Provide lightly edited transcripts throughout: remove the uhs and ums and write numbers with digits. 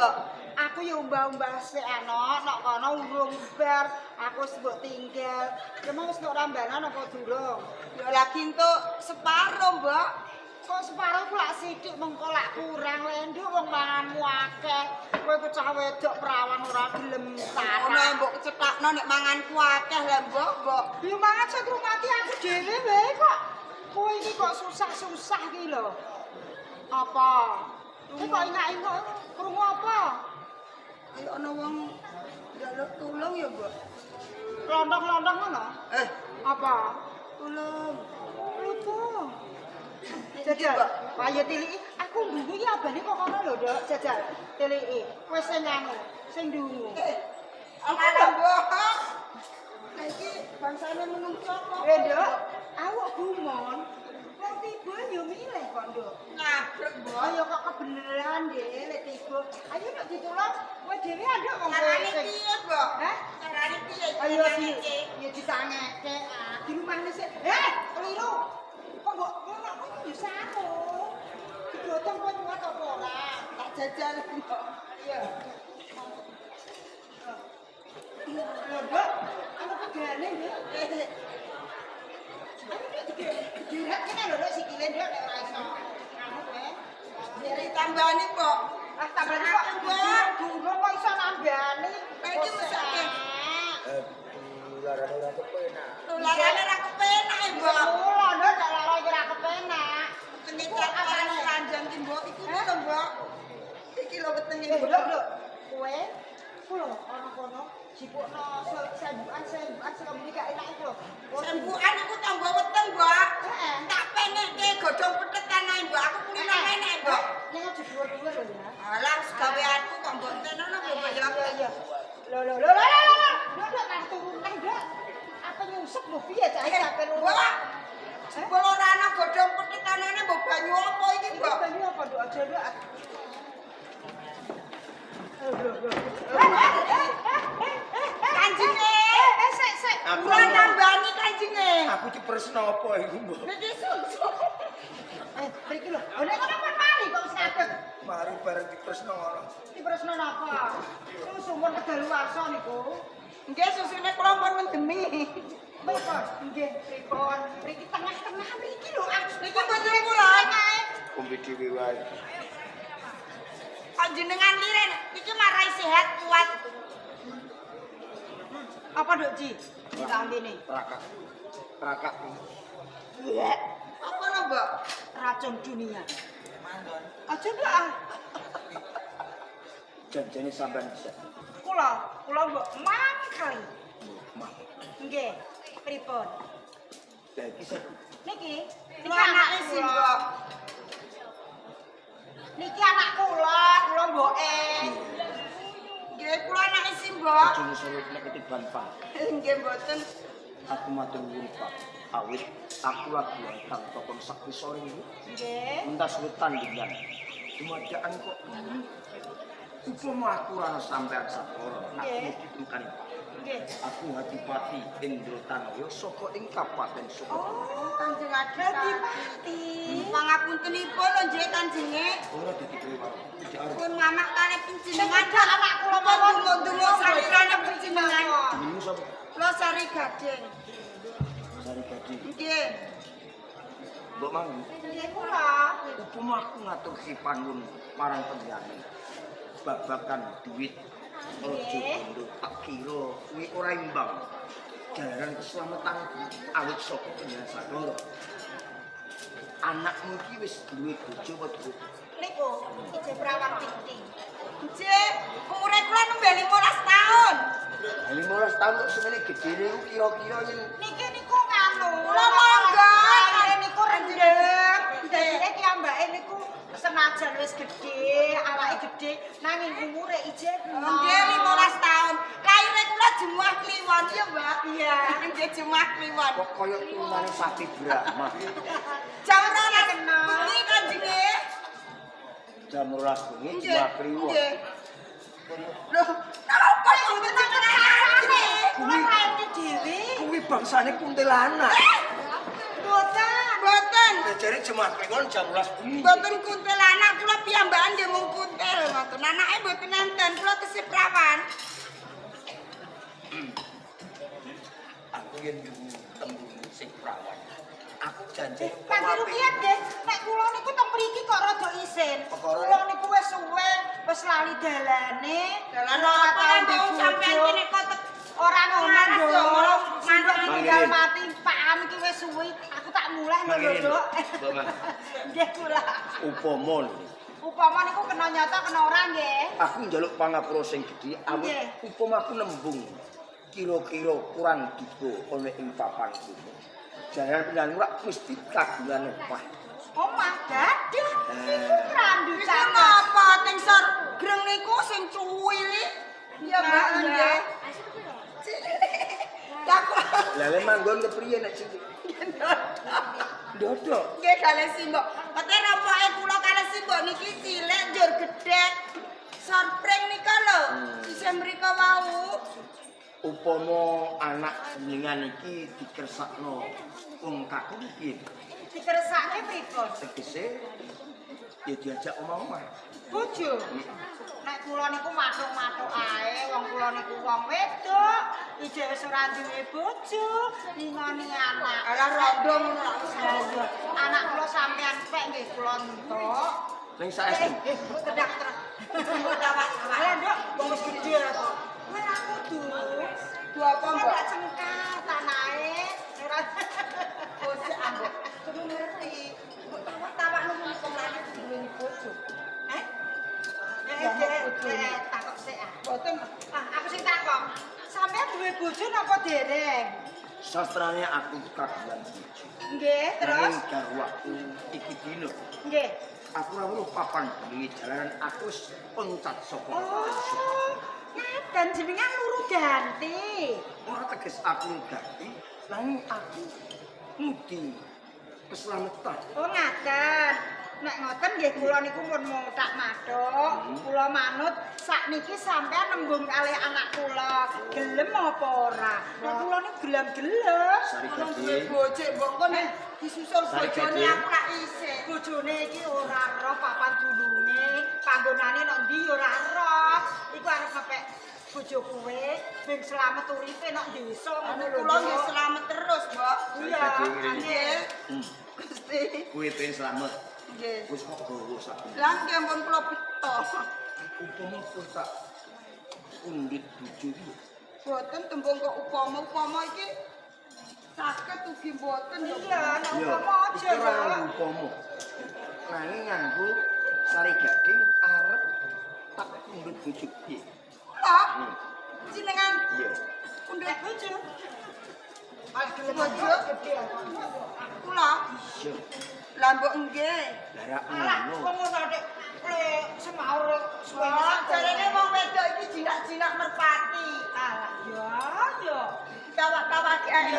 Mbok? Aku ya umbah-umbah sik ana, nek kono urung bar, aku wis mbok tinggal. Ya mau wis ora rambanan apa durung? Ya lagi entuk separo, Mbok. Kok separo ku lak sithik mengko lak kurang lenduk wong manganmu akeh. Kowe bocah wedok perawan ora gelem Ono tanah. mbok cetakno nek manganku akeh lah, Mbok, Mbok. Ya mangan sak rumati aku dhewe wae kok. Kowe iki kok susah-susah iki lho. Apa? Kowe kok ingak-ingok krungu apa? Ayo ana wong njaluk tulung ya, Mbok. Lontong-lontong ngono? Apa? Tulung. Lupa. Jajal, ayo tiliki. Aku ndungu iki abane kok kono lho, Nduk. Jajal, tiliki. Wis sing anu, sing ndungu. Ana Mbok. Lah iki bangsane menungso kok. Nduk, awak gumon. Wong tiba yo milih kok, Nduk. Ngabrek, Mbok. Ayo kok kebeneran deh, lek tiba. Ayo nek ditolong, kowe dhewe anduk wong Carane piye, Mbok? Hah? Carane piye? Ayo ya ditangeke. Ah, di rumahne sik. Keliru. Kok mbok ngono kok bisa aku. Digotong kok nyuwat apa ora? Tak jajal, Mbok. Iya. Lho, Nduk, aku pegane, Nduk. Aku direk kene lho, Nduk, sikile Nduk nek ora iso. Kamu kowe. Ditambani, Mbok. Ah, tambane kok durung kok iso nambani. Iki wis akeh. Larane ora kepenak. Tularane ra kepenak, Mbok. Lho, Nduk, nek lara iki ora kepenak. Pengikat apa ranjang ki, Mbok? Iku lho, Mbok. Iki lho wetenge, Lho, Mbok. Nduk, kowe lho ana kono jipukno sembukan sing ngombe gak enak iku lho. Sembukan iku tanggo weteng, Mbok. Heeh. Tak penekke godhong petetan ae, Mbok. Aku kulino enek, Mbok. Ning aja dhuwur-dhuwur lho ya. Alah, gaweanku kok mbok tenono, Mbok ya. Iya. Lho. Nduk kan turunan, Nduk. Apa nyusep lho piye cah sampe lho. Mbok. Jebul ora ana godhong petetanane mbok banyu apa iki, Mbok? Banyu apa Nduk aja Nduk. Kanjenge. Sik. Kula nambani kanjenge. Aku dipresno apa iku, Mbok? Niki susu. Mriki lho. Nek kono pun mari kok wis ngadeg. Mari bareng dipresno ngono. Iki presno napa? Susu pun kedaluwarsa niku. Nggih susune kula pun mendemi. Pripun? Nggih, pripun? Mriki tengah-tengah mriki lho. Niki banjur kurang. Kombe dhewe wae. Panjenengan liren iki marai sehat kuat. Apa Nduk Ji? Ditambene. Rakak. Apa lho, Mbok? Racun dunia. Mandon. Aja Nduk ah. Janjane sampean bisa. Kula mbok mangkali. Mah. Nggih, pripun? Dadi sik. Niki Anake sih, Mbok. Niki anak kula mboke. Nggih, kula anake sih, Mbok. Jenenge sulit nek ketiban Pak. Nggih, mboten. Aku matur nuwun Pak. Awit aku lagi kang tokon sakti sore iki. Nggih. Entas wetan dengan. Dumadaan kok. Upama aku ora sampean sakoro, nak Nggih. ditemukan Pak. Nggih. Aku Adipati Indratanoyo saka ing Kabupaten Sukoto. Kanjeng Dadi Adipati. pati. Pangapuntenipun lho nggih kanjenge. Ora dadi kelewat. Pun mamak kalih panjenengan Sing anak kula apa ndonga sarirane panjenengan. Jenengmu sapa? Kula Sari Gading. Sari Gadi. Nggih. Mbok mang. Nggih kula. Upama aku ngatur sipanun marang panjenengan. Babakan duit ojo bondo tak kira kuwi ora imbang. Jalaran keselamatan awit saka panjenengan sadoro. Anakmu iki wis duwe bojo apa durung? Niku ije prawan piting. Nggih, umure kula nembe 15 taun. 15 tahun kok semene gedene ku kira-kira yen Niku nganu. Kula monggo. Niku rendeng. Dadine ki ambake niku senajan wis gedhe, awake gedhe, nanging umure ijen. Nggih 15 taun. Laire kula Jemuah Kliwon ya, Mbak. Iya. Nggih Jemuah Kliwon. kok kaya turunane sapi Brahma. Jam 12 bengi kanjenge. Jam 12 bengi Nggih. cuma kriwo. Nggih. Loh, napa yo menengerane? Kula raine dhewe. Kuwi bangsane kuntilanak. Boten. Mboten. Jare jemaah kliwon jam 12 bengi. Mboten kuntil anak kula piyambakan nggih mung kuntil ngoten. Anake mboten enten kula tesih prawan. Aku yen tembung sing prawan. Aku janji Kanthi rupiah, Des, nek kula niku teng mriki kok rada isin. Perkara Kula niku wis suwe, wis lali dalane. Dalan apa kan wong sampean kene kok ora ngomong lho. Mandek Mangirin. tinggal mati, Pak Am iki wis suwi. Aku tak muleh lho, Mangirin. Dok. Mbok Mas. Nggih kula. Upama lho. Upama niku kena nyata kena ora nggih. Aku njaluk pangapura sing gedhe awit Nggih. upama aku nembung kira-kira kurang dibo ana ing papanku. Jalan pindahan ora mesti kagungan omah. Omah dadah. Niku randu Iku cakep. napa teng sor greng niku sing cuwili? Ya Mbak nggih. Tak Lah le manggon kepriye nek cilik? Ndodok. nggih dalem simbok. Kate rompoke kula kalih simbok niki cilik njur gedhe. Sorpreng nika lho. Isih mriko wau. Upama anak jenengan iki dikersakno wong kakung piye? Dikersake pripun? Tegese ya diajak omah-omah. Bojo. Nek kula niku mathuk-mathuk ae, wong kula niku wong wedok, ijek wis ora duwe bojo, ningoni anak. Alah rondo ngono lak Iya. Anak kula sampean pek nggih kula entuk. Ning saestu. Kedak terus. Alah, Nduk, wong wis gedhe kok. Ora kudu. Dua apa, Mbak? Mbak cengkah tanahe. Ora Bojo ambek. Kudu ngerti. Kok tawak nunggu kemana duweni bojo. Eh? Takok sik ah. Boten Aku sing takok. Sampeyan duwe bojo napa dereng? Sastrane aku kagungan bojo. Nggih, terus? Nanging garwaku iki dino Nggih. aku ora weruh papan bengi jalanan aku wis pencat saka. Oh, ngaten jenengan luru ganti. Ora teges aku ganti, nanging aku ngudi keselamatan. Oh, ngaten. Nek ngoten nggih kula niku pun mung tak madhok. Kula manut sakniki sampean nembung kalih anak kula. Gelem apa ora? Nek kula niku gelem-gelem. Sari wong gede. duwe bojo mbok kok nek disusul Sari bojone gede. aku ra isih. Bojone iki ora roh papan dulunge, panggonane nek ndi ora roh. Iku arep ngepek bojo kowe ben slamet uripe nek desa ngono lho. Kula nggih selamat terus, Mbok. Iya, Nggih. Hmm. Gusti. Kuwi pengen selamat. Nggih. Wis kok gowo sak. Lah nggih ampun kula beto. Upama kowe tak undit bojo iki. Boten tembung kok upama iki saged ugi boten ya. Iya, nek Iya, upama aja iki ora ya. upama. Nanging nganggo sari gading arep tak undit bojo piye? Kula Hmm. jenengan Iya. undhut Bojo. bojo kula. Iya. Lah mbok nggih. Darak Alah, ngono. wong ngono Dik. Semaur suwe Wah, jarene wong wedok iki jinak-jinak merpati. Alah, ya. Tawak-tawake ae.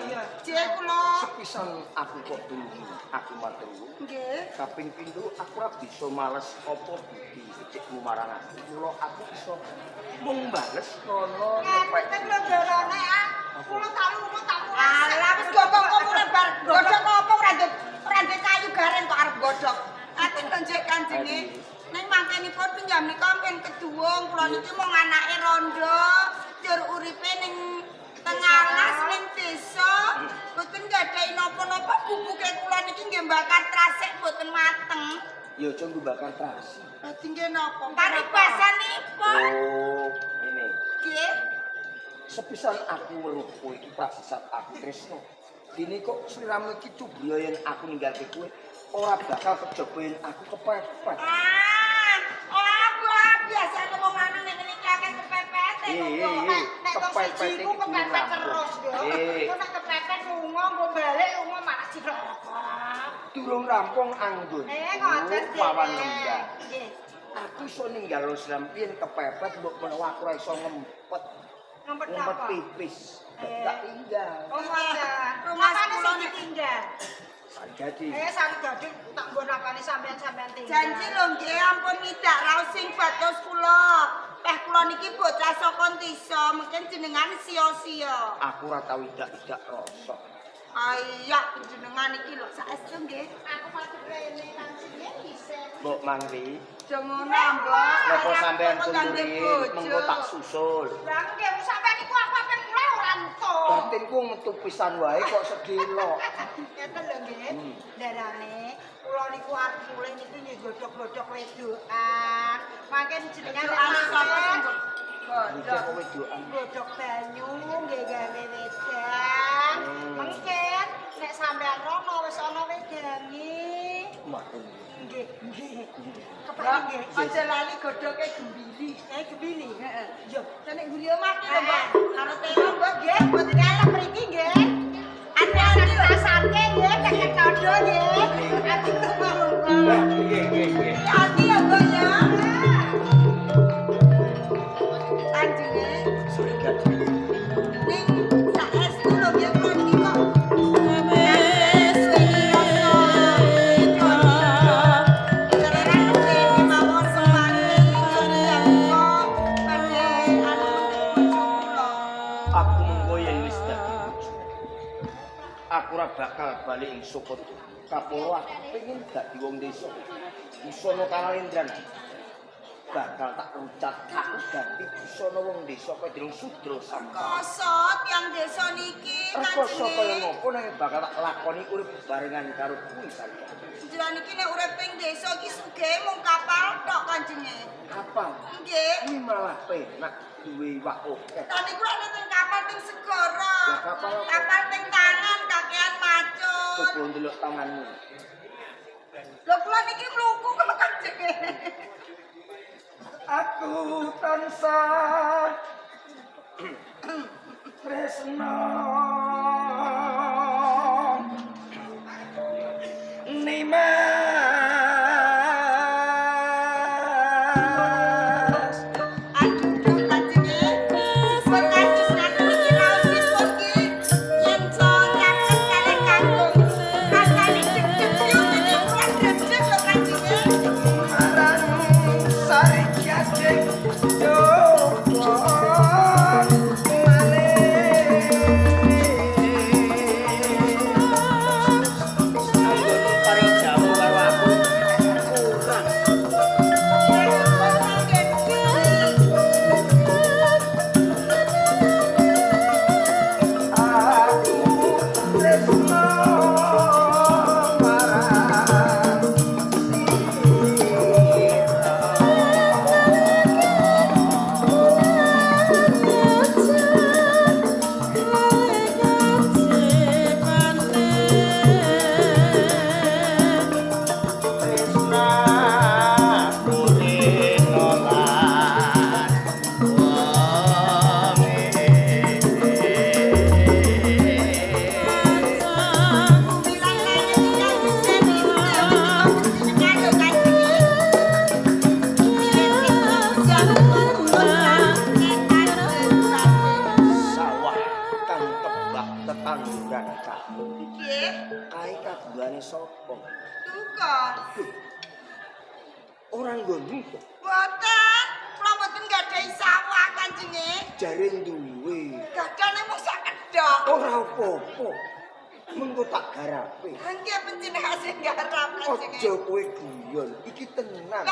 Iya. Jek kula. Sepisan aku kok tulungi, aku matur nuwun. Nggih. Kaping pindho aku ora bisa males apa budi cekmu marang aku. Mula aku iso mung bales kono ngepek. Ngeten lho jarane ah. Kula tak lunga tak mulai. Alah wis gombong kok mulai bar godhog apa ora ndek kayu garen kok arep godhog. Aten lho njek kanjenge. Ning mangkenipun pinjam nika men keduwung kula niki mung anake rondo. Jur uripe ning Tengalas ning desa. Mboten gadhahi napa-napa bubuke kula niki nggih bakar trasek mboten mateng. Ya aja bakar terasi. Dadi nggih napa? Paribasanipun. Oh, ini. Nggih. Sepisan aku weruh kowe iki prasisat aku tresno. Dene kok sliramu iki cubriya yen aku ninggalke kowe ora bakal kejaba yen aku kepepet. Aku biasa ngomong lanang nek iki akeh kepepete. Nek wong siji iku kepepet terus yo. Kok nek kepepet lunga mbok balik lunga malah cilaka. Durung rampung anggun. Ngoten Pawan Dik. lembah. Nggih. Aku iso ninggal slam yen kepepet mbok menawa aku ora iso ngempet. Ngempet Ngempet apa? pipis. Tak tinggal. Oh, ngoten. Rumah Apane kula sing ditinggal? Sari jadi. Sari dadi tak nggon apane sampean-sampean tinggal. Janji lho nggih ampun midak raos sing batos kula. Kula niki bocah saka desa, mungkin jenengan sia-sia. Aku ora tau idak-idak rasa. Ayak jenengan niki lho saestu nggih. Aku matur rene kancine isih. Mbok Mangri, Aja ngono, Mbok. napa sampean Aku kangge tunduri bojo. mengko tak susul. Lah nggih sampeyan iku aku akan mulai ora entuk. Batinku metu pisan wae kok sedelo. Ngeten lho nggih. Darane kula niku arep mulih niku nggih godhog-godhog wedokan. Mangken jenengan sampeyan Godhog wedokan. godhog banyu nggih gawe wedang. Mungkin nek sampeyan rono wis ana wedange. Matur. Nggih, nggih. Lah, Kepen nggih. aja lali godhoke gembili. Gebili. Heeh. Yo, Nek guri omah ki lho, Mbok. Karo telo, Mbok. nggih, mboten elek mriki nggih. Ati-ati rasane nggih, kakek dodo nggih. Ati rumah-rumah. Nggih, nggih, nggih. Hati ya, Mbok ya. Anjene Sulikat. ning saestu lho nggih kula niki kok. Aku mengko yen wis dadi bojo. Aku ora bakal bali ing Sukut. Kapolo aku pengin dadi wong desa. Busana Kalendran. Bakal tak ucat aku ganti busana wong desa kaya dirung sudra sampah. Kosot yang desa niki Rekoso kaya kanjenge. ngopo nang bakal tak lakoni urip barengan karo kuwi saja. Jenengan iki nek urip ing desa iki sugih mung kapal tok kanjenge. Kapal Nggih. kuwi malah penak duwe wak akeh. Tadi kula nonton kapal teng segara. Ya, kapal apa? Kapal teng tangan kakean macut. Coba ndelok tanganmu. Lho kula niki mluku kok kanjenge. Aku tansah tresno nimas Aduh kanjenge. Pun kanjeng aku iki raos pun ki. Yen sonyaken kalih kangkung. Rasane cek-cek yo niki kula cek lho kanjenge. marang sari jajeng jowo sawah kang tebak tetanggan kamu kae kabulane sapa orang nggonmu kok jare duwe ora apa-apa mengko tak garape aja kowe guyon iki tenan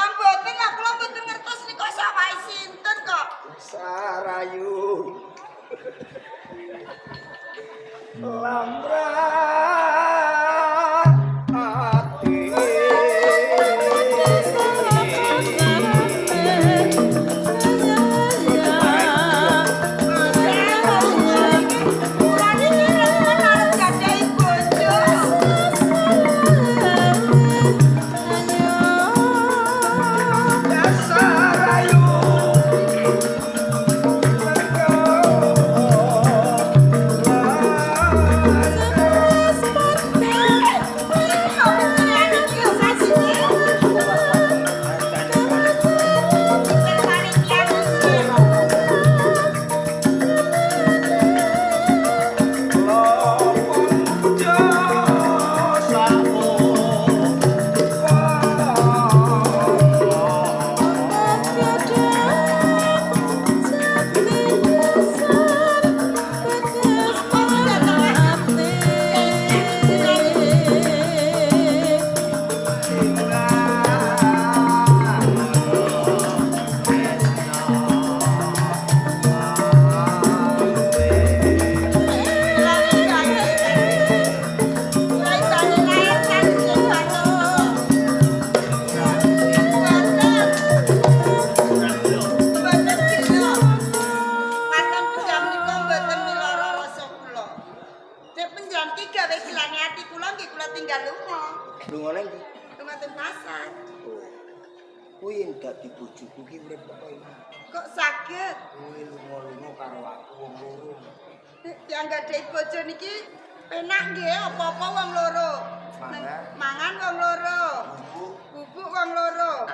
Sarayu Lamra ati Sarayu lunga. Lunga nang ndi? Lunga teng pasar. Oh. Kuwi yen dadi bojoku ki urip kok enak. Kok saged? Kuwi lunga-lunga karo aku wong loro. Yang gadhah bojo niki penak nggih apa-apa wong loro. Mangan. Mangan wong loro. Bubuk wong loro.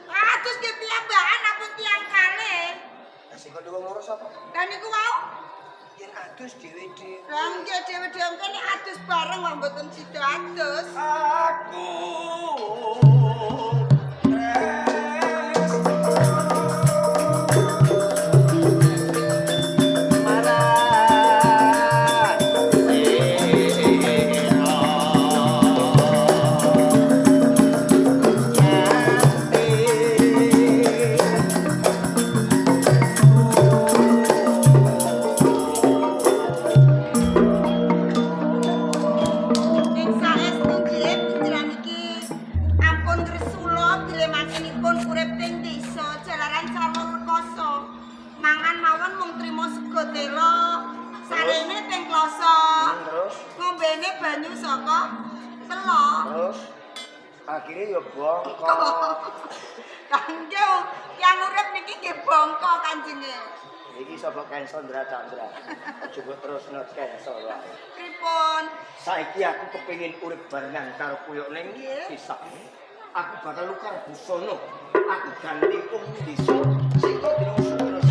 Atus ki piyambakan apa tiyang kalih? Sing kok wong loro sapa? Lah niku wau. Yen adus dhewe-dhewe. Lah nggih dhewe-dhewe kene atus bareng kok mboten sida atus. Aku Ing saestu nggih panjenengan iki ampun gresula bilih makinipun urip teng desa jalaran sarwa rekoso. Mangan mawon mung trima sego tela. Sarene teng kloso. terus Ngombene banyu saka tela. terus akhirnya ya bongkok. Kanjeng, yang urip niki nggih bongko kanjenge. Iki sapa cancel Chandra. Coba terus not cancel wae. Pripun? Saiki aku kepengin urip barengan karo koyo ning desa. Aku bakal lukar busana. Aku ganti wong desa sing kok diusung terus